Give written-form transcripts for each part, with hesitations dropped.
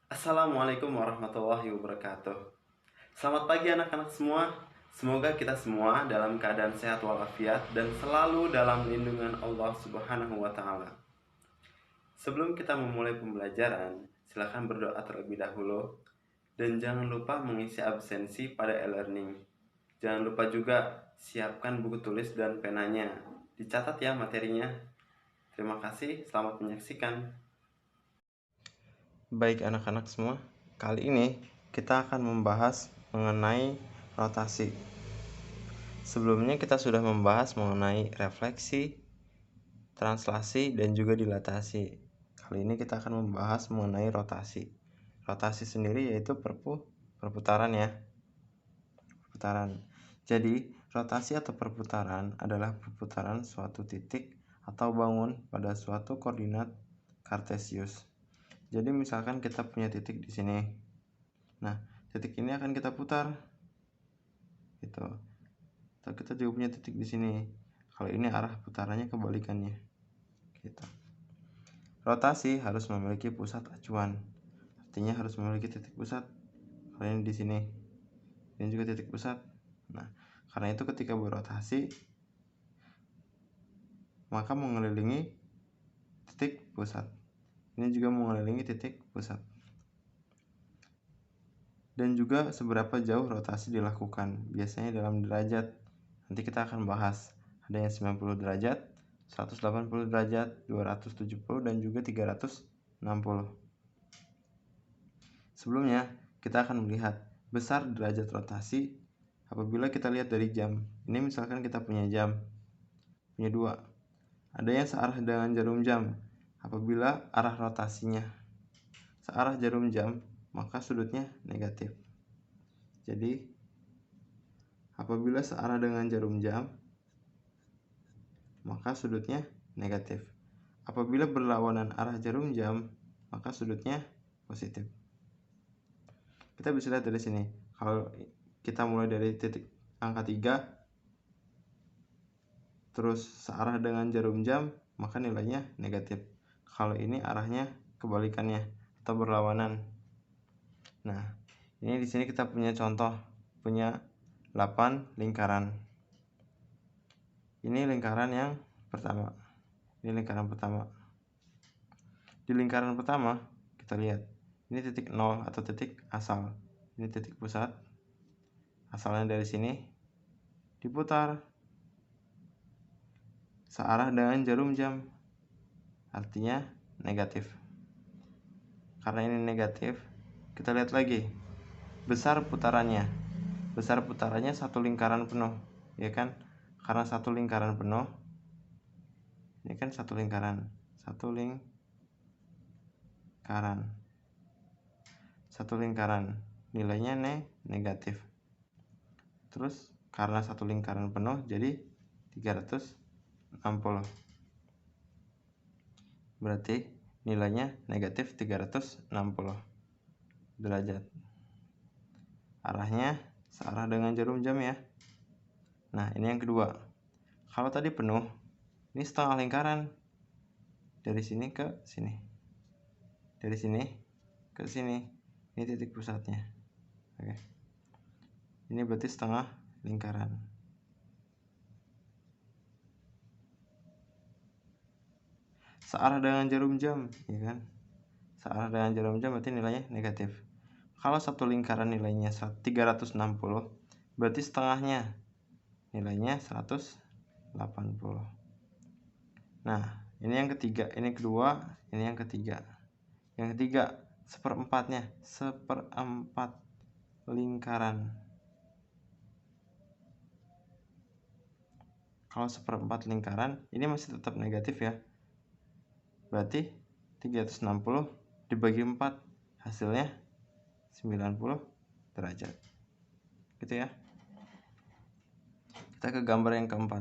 Assalamualaikum warahmatullahi wabarakatuh. Selamat pagi anak-anak semua. Semoga kita semua dalam keadaan sehat walafiat dan selalu dalam lindungan Allah Subhanahu wa taala. Sebelum kita memulai pembelajaran, silakan berdoa terlebih dahulu dan jangan lupa mengisi absensi pada e-learning. Jangan lupa juga siapkan buku tulis dan penanya. Dicatat ya materinya. Terima kasih, selamat menyaksikan. Baik anak-anak semua, kali ini kita akan membahas mengenai rotasi. Sebelumnya kita sudah membahas mengenai refleksi, translasi, dan juga dilatasi. Kali ini kita akan membahas mengenai rotasi. Rotasi sendiri yaitu perputaran ya. Perputaran. Jadi, rotasi atau perputaran adalah perputaran suatu titik atau bangun pada suatu koordinat kartesius. Jadi misalkan kita punya titik di sini. Nah, titik ini akan kita putar. Gitu. Atau kita juga punya titik di sini. Kalau ini arah putarannya kebalikannya. Gitu. Rotasi harus memiliki pusat acuan. Artinya harus memiliki titik pusat. Kalau ini di sini. Ini juga titik pusat. Nah, karena itu ketika berotasi maka mengelilingi titik pusat. Ini juga mengelilingi titik pusat. Dan juga seberapa jauh rotasi dilakukan, biasanya dalam derajat. Nanti kita akan bahas, ada yang 90 derajat, 180 derajat, 270 dan juga 360. Sebelumnya, kita akan melihat besar derajat rotasi apabila kita lihat dari jam. Ini misalkan kita punya jam, punya dua. Ada yang searah dengan jarum jam. Apabila arah rotasinya searah jarum jam, maka sudutnya negatif. Jadi, apabila searah dengan jarum jam, maka sudutnya negatif. Apabila berlawanan arah jarum jam, maka sudutnya positif. Kita bisa lihat dari sini. Kalau kita mulai dari titik angka 3, terus searah dengan jarum jam, maka nilainya negatif. Kalau ini arahnya kebalikannya atau berlawanan. Nah, ini di sini kita punya contoh, punya 8 lingkaran. Ini lingkaran yang pertama. Ini lingkaran pertama. Di lingkaran pertama, kita lihat. Ini titik 0 atau titik asal. Ini titik pusat. Asalnya dari sini. Diputar. Searah dengan jarum jam. Artinya negatif. Karena ini negatif, kita lihat lagi. Besar putarannya. Besar putarannya satu lingkaran penuh. Ya kan? Karena satu lingkaran penuh. Ini kan satu lingkaran. Satu lingkaran. Nilainya negatif. Terus karena satu lingkaran penuh jadi 360. Berarti nilainya negatif 360 derajat. Arahnya searah dengan jarum jam ya. Nah, ini yang kedua. Kalau tadi penuh, ini setengah lingkaran. Dari sini ke sini. Dari sini ke sini. Ini titik pusatnya. Oke. Ini berarti setengah lingkaran. Searah dengan jarum jam, ya kan? Searah dengan jarum jam berarti nilainya negatif. Kalau satu lingkaran nilainya 360, berarti setengahnya nilainya 180. Nah, ini yang ketiga, ini kedua, ini yang ketiga. Yang ketiga, seperempatnya, seperempat lingkaran. Kalau seperempat lingkaran, ini masih tetap negatif ya. Berarti 360 dibagi 4, hasilnya 90 derajat. Gitu ya. Kita ke gambar yang keempat.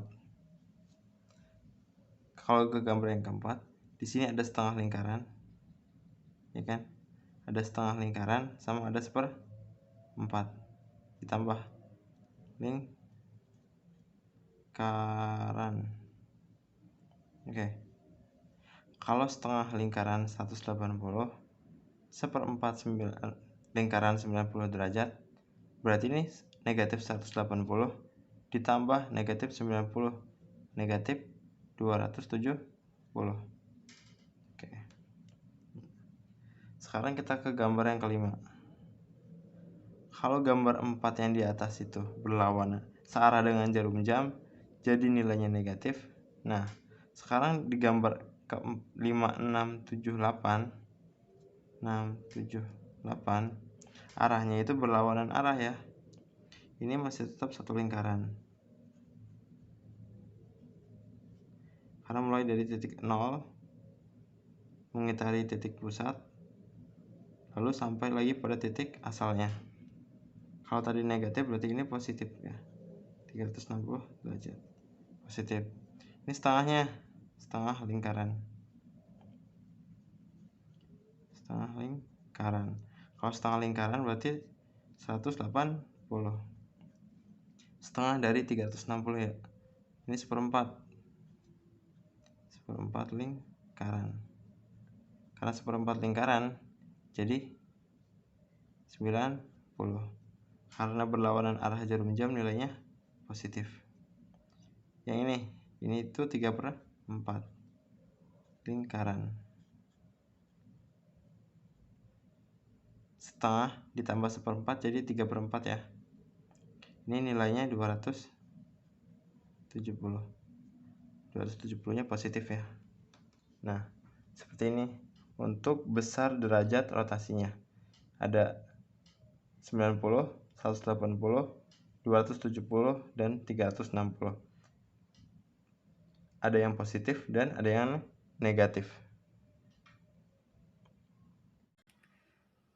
Kalau ke gambar yang keempat, di sini ada setengah lingkaran. Ya kan? Ada setengah lingkaran sama ada seperempat. Ditambah lingkaran. Oke. Kalau setengah lingkaran 180, 1/4 lingkaran 90 derajat, berarti ini negatif 180 ditambah negatif 90, negatif 270. Oke. Sekarang kita ke gambar yang kelima. Kalau gambar 4 yang di atas itu berlawanan searah dengan jarum jam, jadi nilainya negatif. Nah, sekarang di gambar ke 5, 6, 7, 8, arahnya itu berlawanan arah ya. Ini masih tetap satu lingkaran. Karena mulai dari titik 0 mengitari titik pusat, lalu sampai lagi pada titik asalnya. Kalau tadi negatif berarti ini positif ya, 360 derajat positif. Ini setengahnya, setengah lingkaran. Kalau setengah lingkaran berarti 180. Setengah dari 360 ya. Ini 1/4 lingkaran. Karena 1/4 lingkaran jadi 90. Karena berlawanan arah jarum jam nilainya positif. Yang ini itu 3/4 lingkaran. Setengah ditambah 1/4 jadi 3/4 ya. Ini nilainya 270. 270 nya positif ya. Nah, seperti ini untuk besar derajat rotasinya. Ada 90, 180, 270 dan 360. Ada yang positif dan ada yang negatif.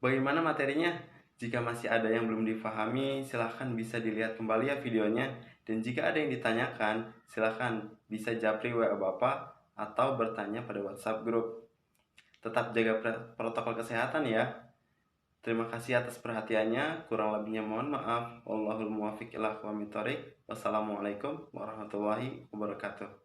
Bagaimana materinya? Jika masih ada yang belum difahami, silahkan bisa dilihat kembali ya videonya. Dan jika ada yang ditanyakan, silahkan bisa japri WA Bapak atau bertanya pada WhatsApp grup. Tetap jaga protokol kesehatan ya. Terima kasih atas perhatiannya. Kurang lebihnya mohon maaf. Wallahul muwaffiq ila aqwamit thoriq. Wassalamualaikum warahmatullahi wabarakatuh.